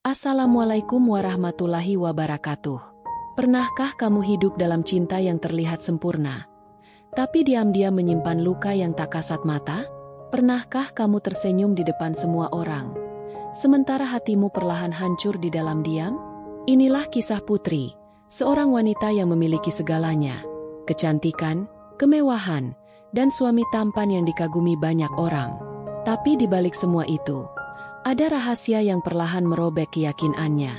Assalamualaikum warahmatullahi wabarakatuh. Pernahkah kamu hidup dalam cinta yang terlihat sempurna, tapi diam-diam menyimpan luka yang tak kasat mata? Pernahkah kamu tersenyum di depan semua orang, sementara hatimu perlahan hancur di dalam diam? Inilah kisah Putri, seorang wanita yang memiliki segalanya, kecantikan, kemewahan, dan suami tampan yang dikagumi banyak orang. Tapi di balik semua itu, ada rahasia yang perlahan merobek keyakinannya.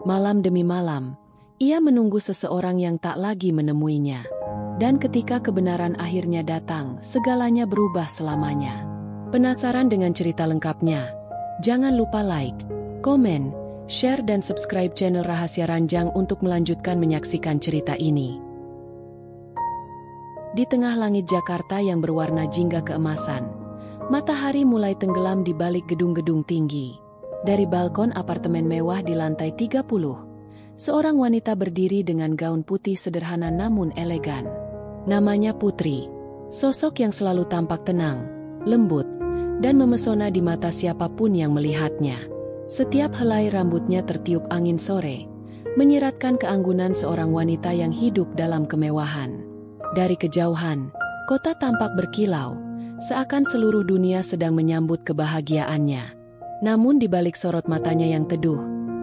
Malam demi malam, ia menunggu seseorang yang tak lagi menemuinya. Dan ketika kebenaran akhirnya datang, segalanya berubah selamanya. Penasaran dengan cerita lengkapnya? Jangan lupa like, komen, share dan subscribe channel Rahasia Ranjang untuk melanjutkan menyaksikan cerita ini. Di tengah langit Jakarta yang berwarna jingga keemasan, matahari mulai tenggelam di balik gedung-gedung tinggi. Dari balkon apartemen mewah di lantai 30, seorang wanita berdiri dengan gaun putih sederhana namun elegan. Namanya Putri, sosok yang selalu tampak tenang, lembut, dan memesona di mata siapapun yang melihatnya. Setiap helai rambutnya tertiup angin sore, menyiratkan keanggunan seorang wanita yang hidup dalam kemewahan. Dari kejauhan, kota tampak berkilau, seakan seluruh dunia sedang menyambut kebahagiaannya. Namun di balik sorot matanya yang teduh,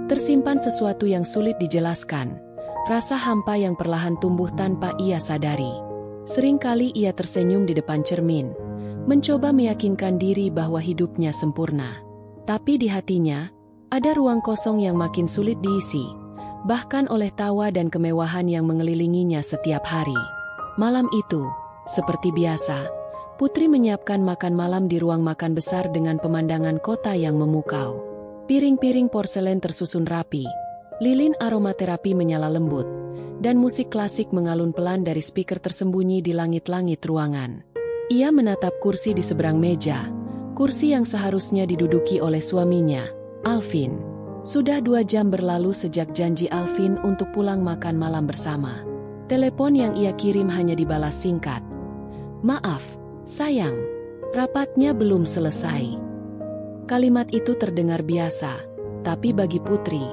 tersimpan sesuatu yang sulit dijelaskan, rasa hampa yang perlahan tumbuh tanpa ia sadari. Seringkali ia tersenyum di depan cermin, mencoba meyakinkan diri bahwa hidupnya sempurna. Tapi di hatinya, ada ruang kosong yang makin sulit diisi, bahkan oleh tawa dan kemewahan yang mengelilinginya setiap hari. Malam itu, seperti biasa, Putri menyiapkan makan malam di ruang makan besar dengan pemandangan kota yang memukau. Piring-piring porselen tersusun rapi, lilin aromaterapi menyala lembut, dan musik klasik mengalun pelan dari speaker tersembunyi di langit-langit ruangan. Ia menatap kursi di seberang meja, kursi yang seharusnya diduduki oleh suaminya, Alvin. Sudah 2 jam berlalu sejak janji Alvin untuk pulang makan malam bersama. Telepon yang ia kirim hanya dibalas singkat. "Maaf, sayang, rapatnya belum selesai." Kalimat itu terdengar biasa, tapi bagi Putri,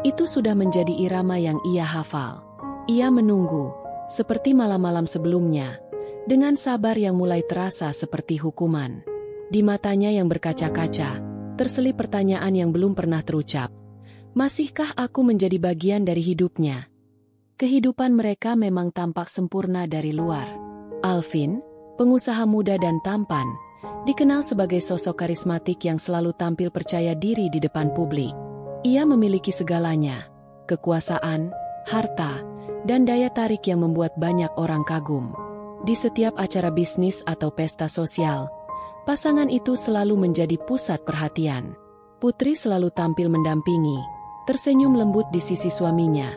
itu sudah menjadi irama yang ia hafal. Ia menunggu, seperti malam-malam sebelumnya, dengan sabar yang mulai terasa seperti hukuman. Di matanya yang berkaca-kaca, terselip pertanyaan yang belum pernah terucap. Masihkah aku menjadi bagian dari hidupnya? Kehidupan mereka memang tampak sempurna dari luar. Alvin, pengusaha muda dan tampan, dikenal sebagai sosok karismatik yang selalu tampil percaya diri di depan publik. Ia memiliki segalanya, kekuasaan, harta, dan daya tarik yang membuat banyak orang kagum. Di setiap acara bisnis atau pesta sosial, pasangan itu selalu menjadi pusat perhatian. Putri selalu tampil mendampingi, tersenyum lembut di sisi suaminya,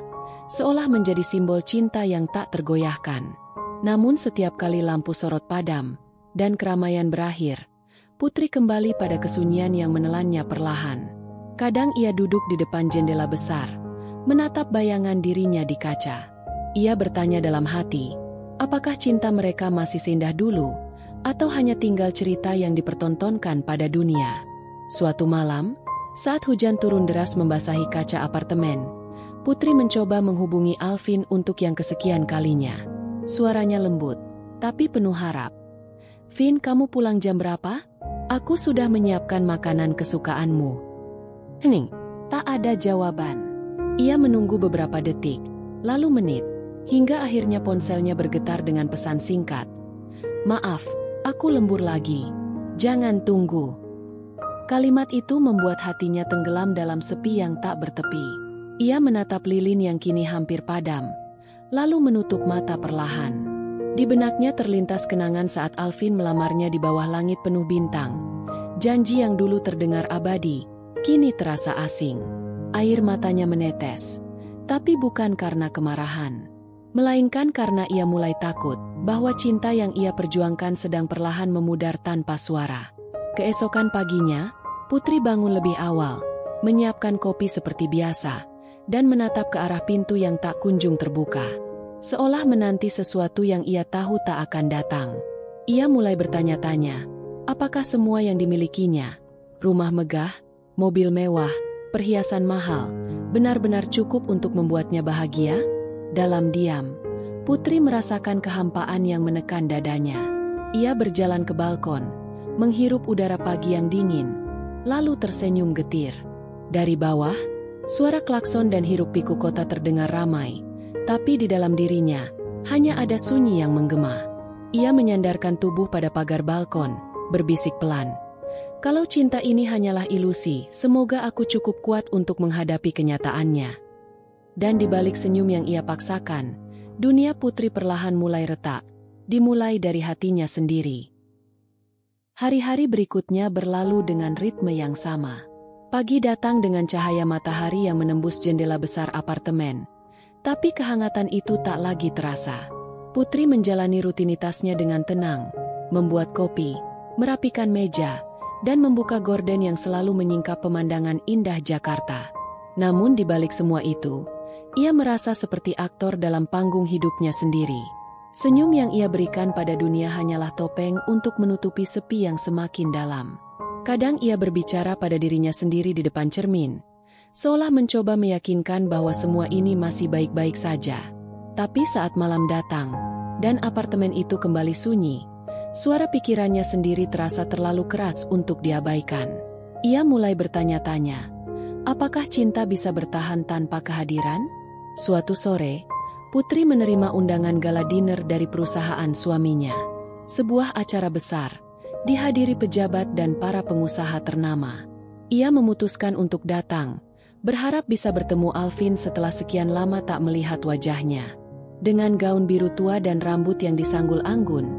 seolah menjadi simbol cinta yang tak tergoyahkan. Namun setiap kali lampu sorot padam, dan keramaian berakhir, Putri kembali pada kesunyian yang menelannya perlahan. Kadang ia duduk di depan jendela besar, menatap bayangan dirinya di kaca. Ia bertanya dalam hati, apakah cinta mereka masih seindah dulu, atau hanya tinggal cerita yang dipertontonkan pada dunia. Suatu malam, saat hujan turun deras membasahi kaca apartemen, Putri mencoba menghubungi Alvin untuk yang kesekian kalinya. Suaranya lembut, tapi penuh harap. "Vin, kamu pulang jam berapa? Aku sudah menyiapkan makanan kesukaanmu." Hening, tak ada jawaban. Ia menunggu beberapa detik, lalu menit, hingga akhirnya ponselnya bergetar dengan pesan singkat. "Maaf, aku lembur lagi. Jangan tunggu." Kalimat itu membuat hatinya tenggelam dalam sepi yang tak bertepi. Ia menatap lilin yang kini hampir padam, lalu menutup mata perlahan. Di benaknya terlintas kenangan saat Alvin melamarnya di bawah langit penuh bintang. Janji yang dulu terdengar abadi, kini terasa asing. Air matanya menetes, tapi bukan karena kemarahan, melainkan karena ia mulai takut bahwa cinta yang ia perjuangkan sedang perlahan memudar tanpa suara. Keesokan paginya, Putri bangun lebih awal, menyiapkan kopi seperti biasa, dan menatap ke arah pintu yang tak kunjung terbuka. Seolah menanti sesuatu yang ia tahu tak akan datang. Ia mulai bertanya-tanya, apakah semua yang dimilikinya, rumah megah, mobil mewah, perhiasan mahal, benar-benar cukup untuk membuatnya bahagia? Dalam diam, Putri merasakan kehampaan yang menekan dadanya. Ia berjalan ke balkon, menghirup udara pagi yang dingin, lalu tersenyum getir. Dari bawah, suara klakson dan hiruk-pikuk kota terdengar ramai, tapi di dalam dirinya, hanya ada sunyi yang menggema. Ia menyandarkan tubuh pada pagar balkon, berbisik pelan. Kalau cinta ini hanyalah ilusi, semoga aku cukup kuat untuk menghadapi kenyataannya. Dan di balik senyum yang ia paksakan, dunia Putri perlahan mulai retak, dimulai dari hatinya sendiri. Hari-hari berikutnya berlalu dengan ritme yang sama. Pagi datang dengan cahaya matahari yang menembus jendela besar apartemen. Tapi kehangatan itu tak lagi terasa. Putri menjalani rutinitasnya dengan tenang, membuat kopi, merapikan meja, dan membuka gorden yang selalu menyingkap pemandangan indah Jakarta. Namun di balik semua itu, ia merasa seperti aktor dalam panggung hidupnya sendiri. Senyum yang ia berikan pada dunia hanyalah topeng untuk menutupi sepi yang semakin dalam. Kadang ia berbicara pada dirinya sendiri di depan cermin, seolah mencoba meyakinkan bahwa semua ini masih baik-baik saja. Tapi saat malam datang, dan apartemen itu kembali sunyi, suara pikirannya sendiri terasa terlalu keras untuk diabaikan. Ia mulai bertanya-tanya, apakah cinta bisa bertahan tanpa kehadiran? Suatu sore, Putri menerima undangan gala dinner dari perusahaan suaminya. Sebuah acara besar, dihadiri pejabat dan para pengusaha ternama. Ia memutuskan untuk datang, berharap bisa bertemu Alvin setelah sekian lama tak melihat wajahnya. Dengan gaun biru tua dan rambut yang disanggul anggun,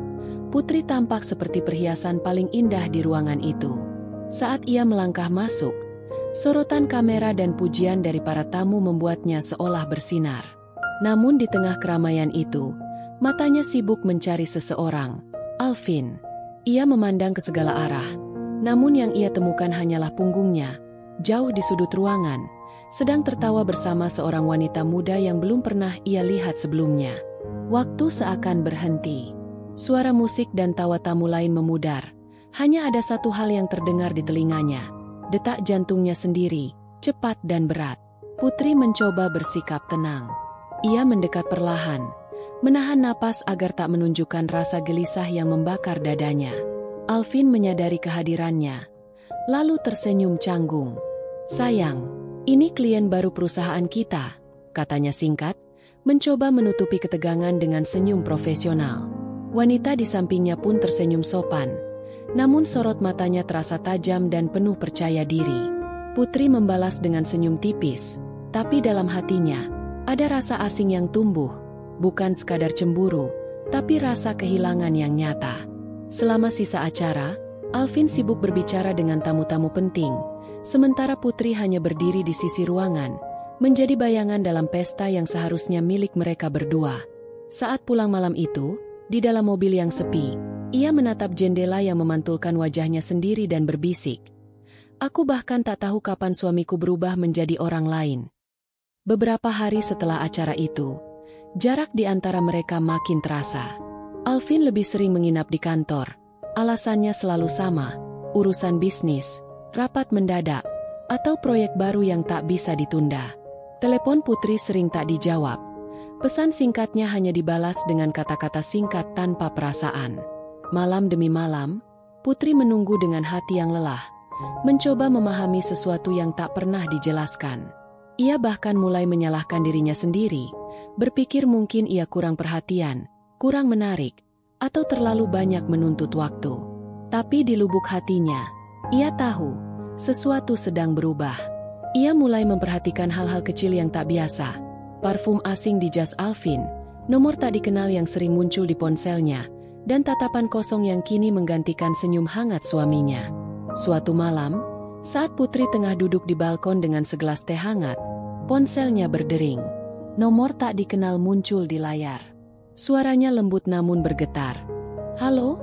Putri tampak seperti perhiasan paling indah di ruangan itu. Saat ia melangkah masuk, sorotan kamera dan pujian dari para tamu membuatnya seolah bersinar. Namun di tengah keramaian itu, matanya sibuk mencari seseorang, Alvin. Ia memandang ke segala arah, namun yang ia temukan hanyalah punggungnya, jauh di sudut ruangan, sedang tertawa bersama seorang wanita muda yang belum pernah ia lihat sebelumnya. Waktu seakan berhenti. Suara musik dan tawa tamu lain memudar. Hanya ada satu hal yang terdengar di telinganya. Detak jantungnya sendiri, cepat dan berat. Putri mencoba bersikap tenang. Ia mendekat perlahan, menahan napas agar tak menunjukkan rasa gelisah yang membakar dadanya. Alvin menyadari kehadirannya, lalu tersenyum canggung. "Sayang, ini klien baru perusahaan kita," katanya singkat, mencoba menutupi ketegangan dengan senyum profesional. Wanita di sampingnya pun tersenyum sopan, namun sorot matanya terasa tajam dan penuh percaya diri. Putri membalas dengan senyum tipis, tapi dalam hatinya ada rasa asing yang tumbuh, bukan sekadar cemburu, tapi rasa kehilangan yang nyata. Selama sisa acara, Alvin sibuk berbicara dengan tamu-tamu penting, sementara Putri hanya berdiri di sisi ruangan, menjadi bayangan dalam pesta yang seharusnya milik mereka berdua. Saat pulang malam itu, di dalam mobil yang sepi, ia menatap jendela yang memantulkan wajahnya sendiri dan berbisik, "Aku bahkan tak tahu kapan suamiku berubah menjadi orang lain." Beberapa hari setelah acara itu, jarak di antara mereka makin terasa. Alvin lebih sering menginap di kantor. Alasannya selalu sama, urusan bisnis, rapat mendadak, atau proyek baru yang tak bisa ditunda. Telepon Putri sering tak dijawab. Pesan singkatnya hanya dibalas dengan kata-kata singkat tanpa perasaan. Malam demi malam, Putri menunggu dengan hati yang lelah, mencoba memahami sesuatu yang tak pernah dijelaskan. Ia bahkan mulai menyalahkan dirinya sendiri, berpikir mungkin ia kurang perhatian, kurang menarik, atau terlalu banyak menuntut waktu. Tapi di lubuk hatinya, ia tahu sesuatu sedang berubah. Ia mulai memperhatikan hal-hal kecil yang tak biasa. Parfum asing di jas Alvin, nomor tak dikenal yang sering muncul di ponselnya, dan tatapan kosong yang kini menggantikan senyum hangat suaminya. Suatu malam, saat Putri tengah duduk di balkon dengan segelas teh hangat, ponselnya berdering. Nomor tak dikenal muncul di layar. Suaranya lembut namun bergetar. "Halo?"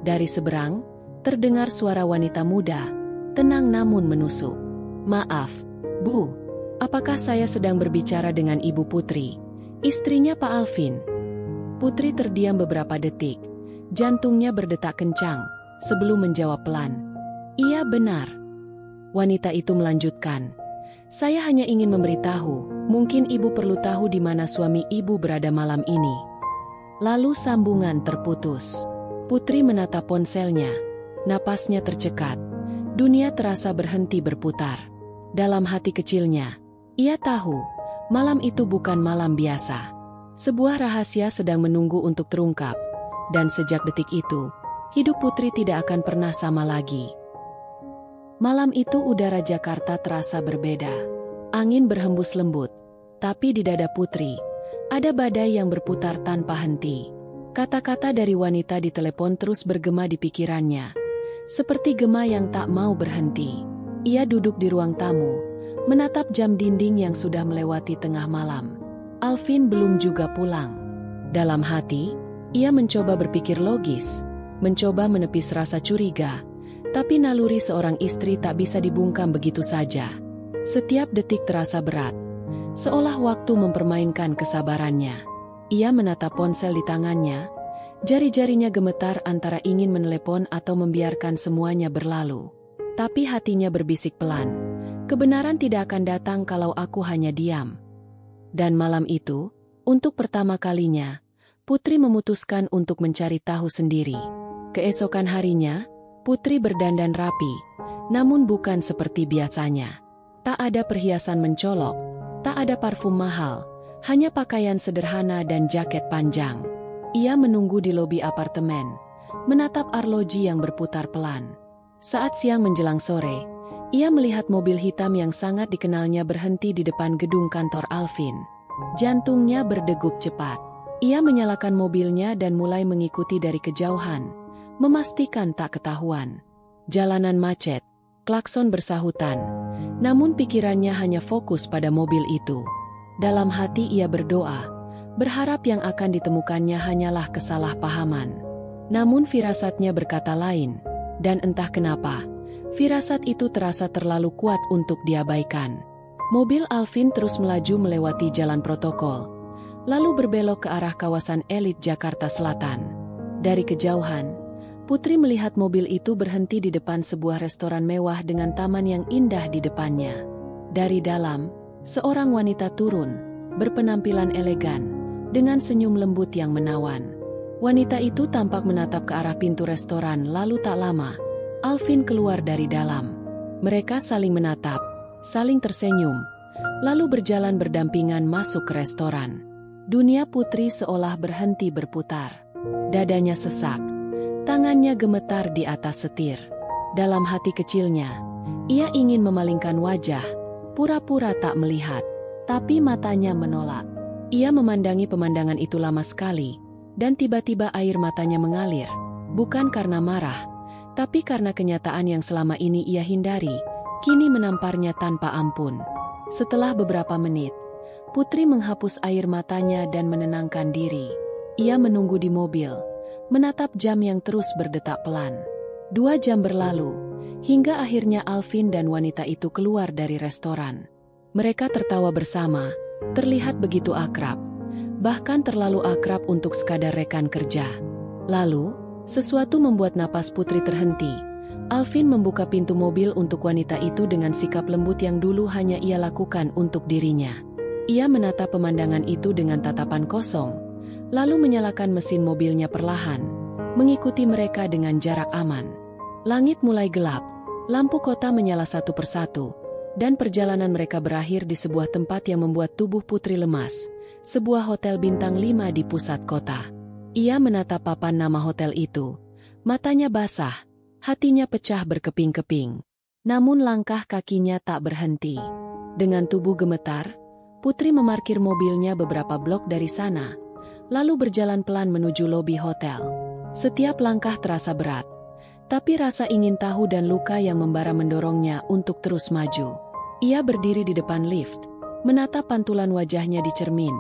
Dari seberang, terdengar suara wanita muda, tenang namun menusuk. "Maaf, Bu, apakah saya sedang berbicara dengan Ibu Putri, istrinya Pak Alvin?" Putri terdiam beberapa detik, jantungnya berdetak kencang, sebelum menjawab pelan, "Iya benar." Wanita itu melanjutkan, Saya hanya ingin memberitahu, mungkin ibu perlu tahu di mana suami ibu berada malam ini. Lalu sambungan terputus. Putri menatap ponselnya. Napasnya tercekat. Dunia terasa berhenti berputar. Dalam hati kecilnya, ia tahu, malam itu bukan malam biasa. Sebuah rahasia sedang menunggu untuk terungkap. Dan sejak detik itu, hidup Putri tidak akan pernah sama lagi. Malam itu udara Jakarta terasa berbeda. Angin berhembus lembut, tapi di dada Putri, ada badai yang berputar tanpa henti. Kata-kata dari wanita di telepon terus bergema di pikirannya, seperti gema yang tak mau berhenti. Ia duduk di ruang tamu, menatap jam dinding yang sudah melewati tengah malam. Alvin belum juga pulang. Dalam hati, ia mencoba berpikir logis, mencoba menepis rasa curiga, tapi naluri seorang istri tak bisa dibungkam begitu saja. Setiap detik terasa berat, seolah waktu mempermainkan kesabarannya. Ia menatap ponsel di tangannya, jari-jarinya gemetar antara ingin menelepon atau membiarkan semuanya berlalu. Tapi hatinya berbisik pelan, kebenaran tidak akan datang kalau aku hanya diam. Dan malam itu, untuk pertama kalinya, Putri memutuskan untuk mencari tahu sendiri. Keesokan harinya, Putri berdandan rapi, namun bukan seperti biasanya. Tak ada perhiasan mencolok, tak ada parfum mahal, hanya pakaian sederhana dan jaket panjang. Ia menunggu di lobi apartemen, menatap arloji yang berputar pelan. Saat siang menjelang sore, ia melihat mobil hitam yang sangat dikenalnya berhenti di depan gedung kantor Alvin. Jantungnya berdegup cepat. Ia menyalakan mobilnya dan mulai mengikuti dari kejauhan, memastikan tak ketahuan. Jalanan macet, klakson bersahutan, namun pikirannya hanya fokus pada mobil itu. Dalam hati ia berdoa, berharap yang akan ditemukannya hanyalah kesalahpahaman. Namun firasatnya berkata lain, dan entah kenapa, firasat itu terasa terlalu kuat untuk diabaikan. Mobil Alvin terus melaju melewati jalan protokol, lalu berbelok ke arah kawasan elit Jakarta Selatan. Dari kejauhan, Putri melihat mobil itu berhenti di depan sebuah restoran mewah dengan taman yang indah di depannya. Dari dalam, seorang wanita turun, berpenampilan elegan, dengan senyum lembut yang menawan. Wanita itu tampak menatap ke arah pintu restoran, lalu tak lama, Alvin keluar dari dalam. Mereka saling menatap, saling tersenyum, lalu berjalan berdampingan masuk ke restoran. Dunia Putri seolah berhenti berputar. Dadanya sesak. Tangannya gemetar di atas setir. Dalam hati kecilnya, ia ingin memalingkan wajah, pura-pura tak melihat, tapi matanya menolak. Ia memandangi pemandangan itu lama sekali, dan tiba-tiba air matanya mengalir, bukan karena marah, tapi karena kenyataan yang selama ini ia hindari, kini menamparnya tanpa ampun. Setelah beberapa menit, Putri menghapus air matanya dan menenangkan diri. Ia menunggu di mobil, menatap jam yang terus berdetak pelan. 2 jam berlalu, hingga akhirnya Alvin dan wanita itu keluar dari restoran. Mereka tertawa bersama, terlihat begitu akrab, bahkan terlalu akrab untuk sekadar rekan kerja. Lalu, sesuatu membuat napas Putri terhenti. Alvin membuka pintu mobil untuk wanita itu dengan sikap lembut yang dulu hanya ia lakukan untuk dirinya. Ia menatap pemandangan itu dengan tatapan kosong, lalu menyalakan mesin mobilnya perlahan, mengikuti mereka dengan jarak aman. Langit mulai gelap, lampu kota menyala satu persatu, dan perjalanan mereka berakhir di sebuah tempat yang membuat tubuh Putri lemas, sebuah hotel bintang 5 di pusat kota. Ia menatap papan nama hotel itu, matanya basah, hatinya pecah berkeping-keping. Namun langkah kakinya tak berhenti. Dengan tubuh gemetar, Putri memarkir mobilnya beberapa blok dari sana, lalu berjalan pelan menuju lobi hotel. Setiap langkah terasa berat, tapi rasa ingin tahu dan luka yang membara mendorongnya untuk terus maju. Ia berdiri di depan lift, menatap pantulan wajahnya di cermin,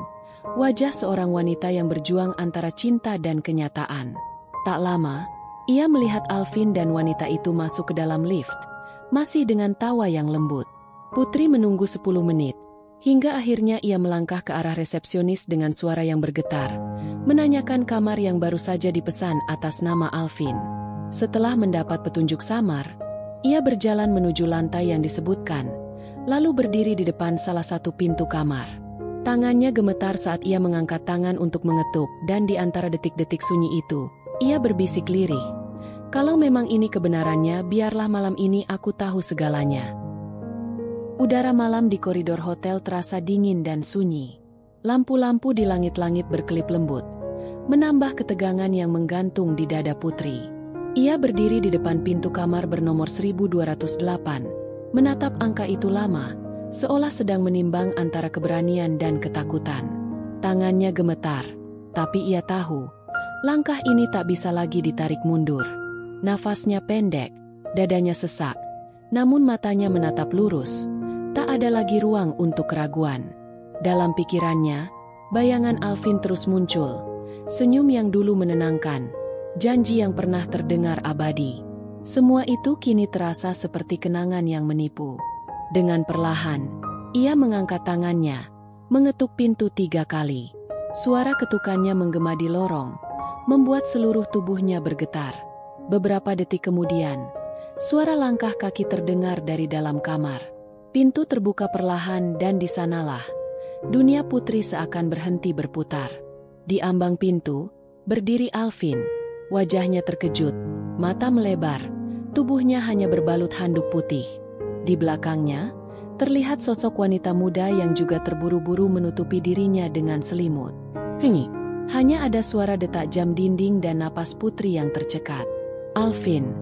wajah seorang wanita yang berjuang antara cinta dan kenyataan. Tak lama, ia melihat Alvin dan wanita itu masuk ke dalam lift, masih dengan tawa yang lembut. Putri menunggu 10 menit, hingga akhirnya ia melangkah ke arah resepsionis dengan suara yang bergetar, menanyakan kamar yang baru saja dipesan atas nama Alvin. Setelah mendapat petunjuk samar, ia berjalan menuju lantai yang disebutkan, lalu berdiri di depan salah satu pintu kamar. Tangannya gemetar saat ia mengangkat tangan untuk mengetuk, dan di antara detik-detik sunyi itu, ia berbisik lirih. Kalau memang ini kebenarannya, biarlah malam ini aku tahu segalanya. Udara malam di koridor hotel terasa dingin dan sunyi. Lampu-lampu di langit-langit berkelip lembut, menambah ketegangan yang menggantung di dada Putri. Ia berdiri di depan pintu kamar bernomor 1208, menatap angka itu lama, seolah sedang menimbang antara keberanian dan ketakutan. Tangannya gemetar, tapi ia tahu, langkah ini tak bisa lagi ditarik mundur. Nafasnya pendek, dadanya sesak, namun matanya menatap lurus. Tak ada lagi ruang untuk keraguan. Dalam pikirannya, bayangan Alvin terus muncul. Senyum yang dulu menenangkan, janji yang pernah terdengar abadi. Semua itu kini terasa seperti kenangan yang menipu. Dengan perlahan, ia mengangkat tangannya, mengetuk pintu 3 kali. Suara ketukannya menggema di lorong, membuat seluruh tubuhnya bergetar. Beberapa detik kemudian, suara langkah kaki terdengar dari dalam kamar. Pintu terbuka perlahan dan di sanalah, dunia Putri seakan berhenti berputar. Di ambang pintu, berdiri Alvin. Wajahnya terkejut, mata melebar, tubuhnya hanya berbalut handuk putih. Di belakangnya, terlihat sosok wanita muda yang juga terburu-buru menutupi dirinya dengan selimut. Sini, hanya ada suara detak jam dinding dan napas Putri yang tercekat. Alvin,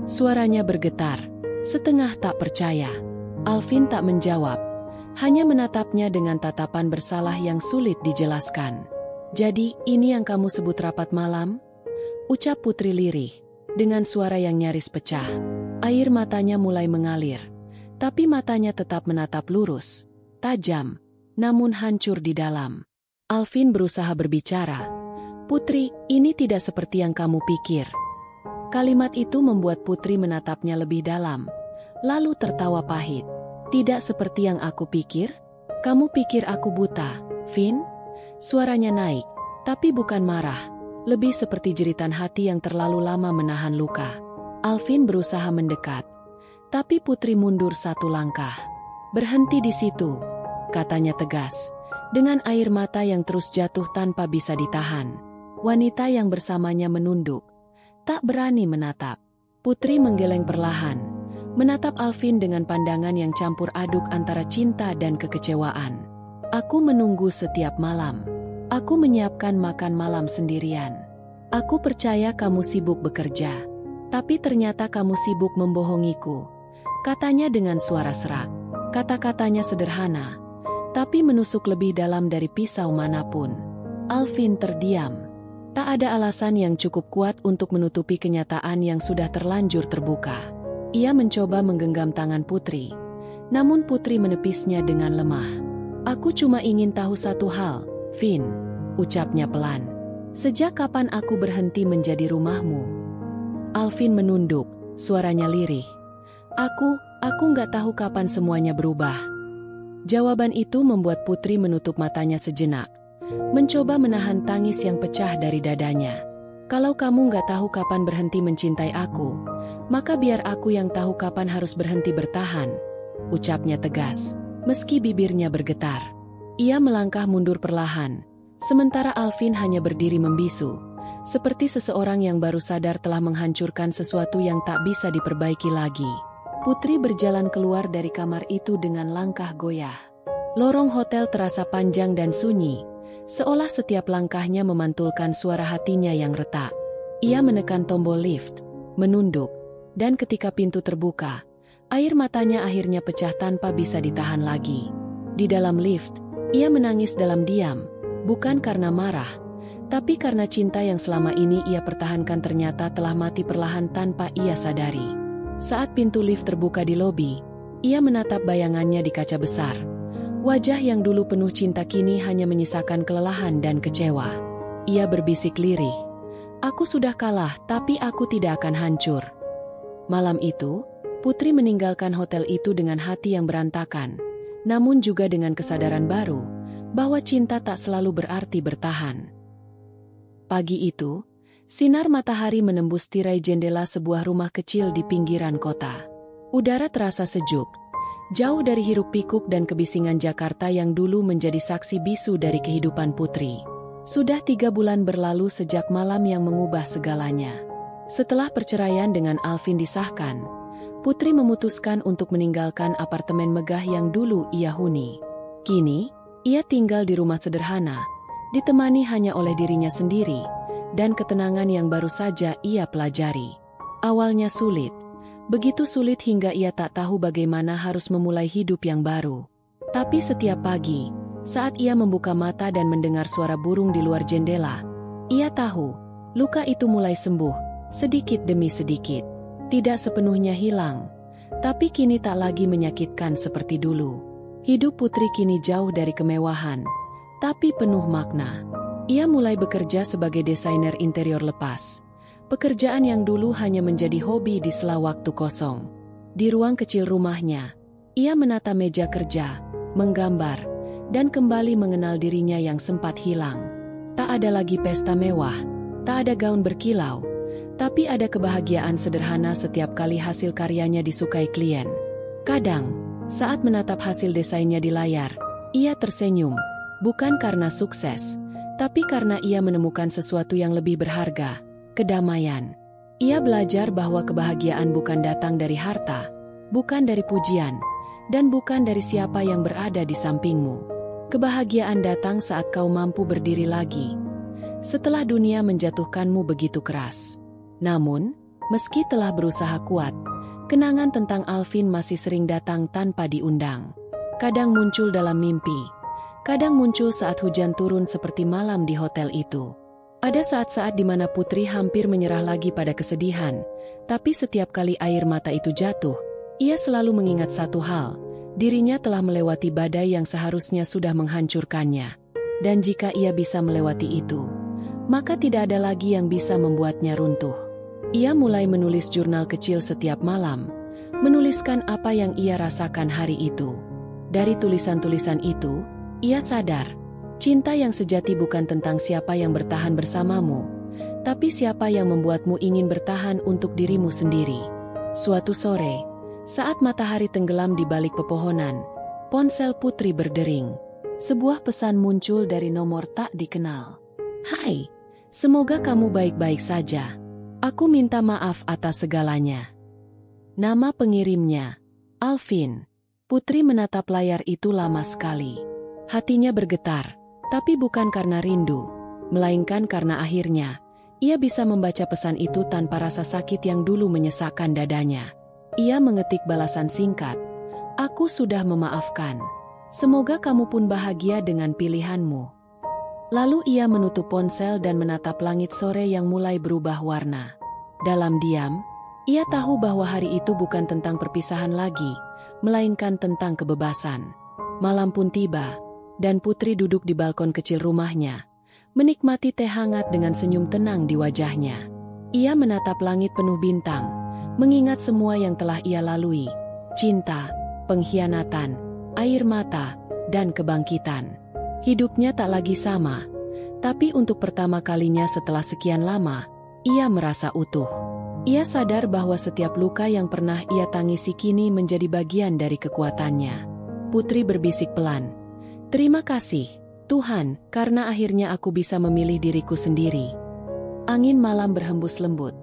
suaranya bergetar, setengah tak percaya. Alvin tak menjawab, hanya menatapnya dengan tatapan bersalah yang sulit dijelaskan. Jadi, ini yang kamu sebut rapat malam? Ucap Putri lirih, dengan suara yang nyaris pecah. Air matanya mulai mengalir, tapi matanya tetap menatap lurus, tajam, namun hancur di dalam. Alvin berusaha berbicara. Putri, ini tidak seperti yang kamu pikir. Kalimat itu membuat Putri menatapnya lebih dalam, lalu tertawa pahit. Tidak seperti yang aku pikir? Kamu pikir aku buta, Vin? Suaranya naik, tapi bukan marah. Lebih seperti jeritan hati yang terlalu lama menahan luka. Alvin berusaha mendekat, tapi Putri mundur 1 langkah. Berhenti di situ, katanya tegas, dengan air mata yang terus jatuh tanpa bisa ditahan. Wanita yang bersamanya menunduk, tak berani menatap. Putri menggeleng perlahan, menatap Alvin dengan pandangan yang campur aduk antara cinta dan kekecewaan. Aku menunggu setiap malam. Aku menyiapkan makan malam sendirian. Aku percaya kamu sibuk bekerja. Tapi ternyata kamu sibuk membohongiku, katanya dengan suara serak. Kata-katanya sederhana, tapi menusuk lebih dalam dari pisau manapun. Alvin terdiam. Tak ada alasan yang cukup kuat untuk menutupi kenyataan yang sudah terlanjur terbuka. Ia mencoba menggenggam tangan Putri, namun Putri menepisnya dengan lemah. Aku cuma ingin tahu satu hal, Vin, ucapnya pelan. Sejak kapan aku berhenti menjadi rumahmu? Alvin menunduk, suaranya lirih. Aku nggak tahu kapan semuanya berubah. Jawaban itu membuat Putri menutup matanya sejenak, mencoba menahan tangis yang pecah dari dadanya. Kalau kamu nggak tahu kapan berhenti mencintai aku, maka biar aku yang tahu kapan harus berhenti bertahan, ucapnya tegas, meski bibirnya bergetar. Ia melangkah mundur perlahan, sementara Alvin hanya berdiri membisu, seperti seseorang yang baru sadar telah menghancurkan sesuatu yang tak bisa diperbaiki lagi. Putri berjalan keluar dari kamar itu dengan langkah goyah. Lorong hotel terasa panjang dan sunyi, seolah setiap langkahnya memantulkan suara hatinya yang retak. Ia menekan tombol lift, menunduk, dan ketika pintu terbuka, air matanya akhirnya pecah tanpa bisa ditahan lagi. Di dalam lift, ia menangis dalam diam, bukan karena marah, tapi karena cinta yang selama ini ia pertahankan ternyata telah mati perlahan tanpa ia sadari. Saat pintu lift terbuka di lobi, ia menatap bayangannya di kaca besar. Wajah yang dulu penuh cinta kini hanya menyisakan kelelahan dan kecewa. Ia berbisik lirih, "Aku sudah kalah, tapi aku tidak akan hancur." Malam itu, Putri meninggalkan hotel itu dengan hati yang berantakan, namun juga dengan kesadaran baru, bahwa cinta tak selalu berarti bertahan. Pagi itu, sinar matahari menembus tirai jendela sebuah rumah kecil di pinggiran kota. Udara terasa sejuk, Jauh dari hiruk-pikuk dan kebisingan Jakarta yang dulu menjadi saksi bisu dari kehidupan Putri. Sudah 3 bulan berlalu sejak malam yang mengubah segalanya. Setelah perceraian dengan Alvin disahkan, Putri memutuskan untuk meninggalkan apartemen megah yang dulu ia huni. Kini, ia tinggal di rumah sederhana, ditemani hanya oleh dirinya sendiri, dan ketenangan yang baru saja ia pelajari. Awalnya sulit. Begitu sulit hingga ia tak tahu bagaimana harus memulai hidup yang baru. Tapi setiap pagi, saat ia membuka mata dan mendengar suara burung di luar jendela, ia tahu, luka itu mulai sembuh, sedikit demi sedikit. Tidak sepenuhnya hilang, tapi kini tak lagi menyakitkan seperti dulu. Hidup Putri kini jauh dari kemewahan, tapi penuh makna. Ia mulai bekerja sebagai desainer interior lepas. Pekerjaan yang dulu hanya menjadi hobi di sela waktu kosong. Di ruang kecil rumahnya, ia menata meja kerja, menggambar, dan kembali mengenal dirinya yang sempat hilang. Tak ada lagi pesta mewah, tak ada gaun berkilau, tapi ada kebahagiaan sederhana setiap kali hasil karyanya disukai klien. Kadang, saat menatap hasil desainnya di layar, ia tersenyum, bukan karena sukses, tapi karena ia menemukan sesuatu yang lebih berharga. Kedamaian. Ia belajar bahwa kebahagiaan bukan datang dari harta, bukan dari pujian, dan bukan dari siapa yang berada di sampingmu. Kebahagiaan datang saat kau mampu berdiri lagi, setelah dunia menjatuhkanmu begitu keras. Namun, meski telah berusaha kuat, kenangan tentang Alvin masih sering datang tanpa diundang. Kadang muncul dalam mimpi, kadang muncul saat hujan turun seperti malam di hotel itu. Ada saat-saat di mana Putri hampir menyerah lagi pada kesedihan, tapi setiap kali air mata itu jatuh, ia selalu mengingat satu hal, dirinya telah melewati badai yang seharusnya sudah menghancurkannya. Dan jika ia bisa melewati itu, maka tidak ada lagi yang bisa membuatnya runtuh. Ia mulai menulis jurnal kecil setiap malam, menuliskan apa yang ia rasakan hari itu. Dari tulisan-tulisan itu, ia sadar, cinta yang sejati bukan tentang siapa yang bertahan bersamamu, tapi siapa yang membuatmu ingin bertahan untuk dirimu sendiri. Suatu sore, saat matahari tenggelam di balik pepohonan, ponsel Putri berdering. Sebuah pesan muncul dari nomor tak dikenal. "Hai, semoga kamu baik-baik saja. Aku minta maaf atas segalanya." Nama pengirimnya, Alvin. Putri menatap layar itu lama sekali. Hatinya bergetar. Tapi bukan karena rindu, melainkan karena akhirnya, ia bisa membaca pesan itu tanpa rasa sakit yang dulu menyesakkan dadanya. Ia mengetik balasan singkat, "Aku sudah memaafkan. Semoga kamu pun bahagia dengan pilihanmu." Lalu ia menutup ponsel dan menatap langit sore yang mulai berubah warna. Dalam diam, ia tahu bahwa hari itu bukan tentang perpisahan lagi, melainkan tentang kebebasan. Malam pun tiba, dan Putri duduk di balkon kecil rumahnya, menikmati teh hangat dengan senyum tenang di wajahnya. Ia menatap langit penuh bintang, mengingat semua yang telah ia lalui, cinta, pengkhianatan, air mata, dan kebangkitan. Hidupnya tak lagi sama, tapi untuk pertama kalinya setelah sekian lama, ia merasa utuh. Ia sadar bahwa setiap luka yang pernah ia tangisi kini menjadi bagian dari kekuatannya. Putri berbisik pelan, "Terima kasih, Tuhan, karena akhirnya aku bisa memilih diriku sendiri." Angin malam berhembus lembut,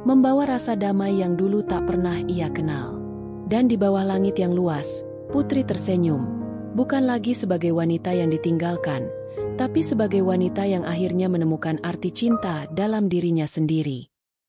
membawa rasa damai yang dulu tak pernah ia kenal. Dan di bawah langit yang luas, Putri tersenyum, bukan lagi sebagai wanita yang ditinggalkan, tapi sebagai wanita yang akhirnya menemukan arti cinta dalam dirinya sendiri.